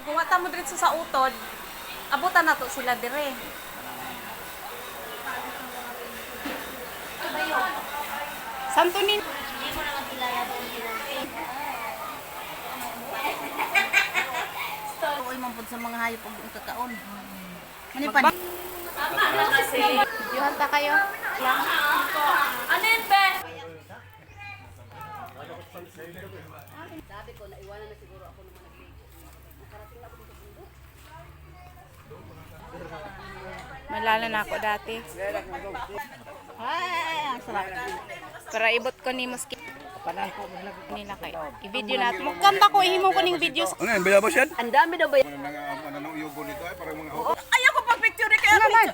Kung wata mo diretso sa utod, abutan na to sila dire. Santunin. Hindi mo naman kilala doon Uy, mampun sa mga hayop ang kakaon. Manipan. Tama na kasi. Yuhan ta kayo. Ano yun, be? Sabi ko, naiwanan na siguro ako naman nagligo. Nakarating ako dito sa bundok. Malala na ako dati. Ay, ang sarap. Para ibot ko ni Muski. Nila kayo. I-video natin. Magkanta ko, ihimo ko ning video. Ano yan? Bilabas yan? Ang dami daw ba yan? Anong yugo nito ay parang mga hukot. Ayaw ko pag-picture kaya Naman.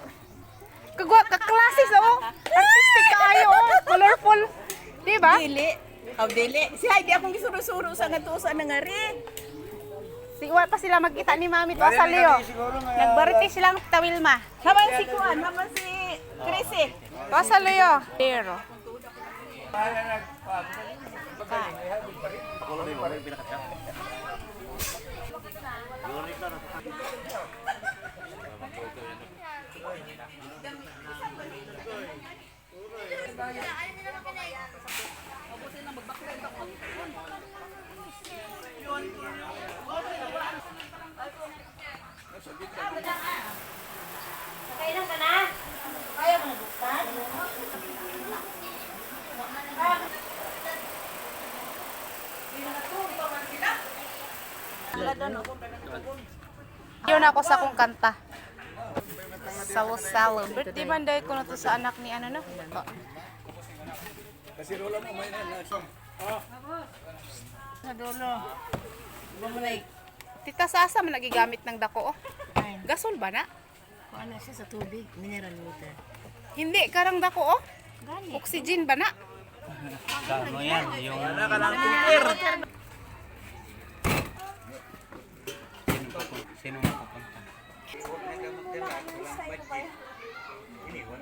Kagwa, kaklasis, oh. Artistic kayo, oh. Colorful. Diba? Dili. Dili. Si Heidi akong gisuro-suro sa ngatusa na nga rin. Siwa pa sila magkita ni Mami to sa Leo. Nagbariti silang tawilma. Haman si Kuan, haman si Chrissy. To sa Leo. Pero. Kailan ka na? Kaya mo nabuksan? Yun ako sa kong kanta. Sawo-sawo. Birthday banday ko na to sa anak ni ano no? Kasi rola mo may na song. Sa dulo. Bumulay. Tita Sasa man nagigamit ng dako oh. Gasol ba na? Kuan na siya sa tubig, mineral water. Hindi, karang dako oh. Oxygen ba na? Ano yan? Yung sino mapupunta? Iniwan.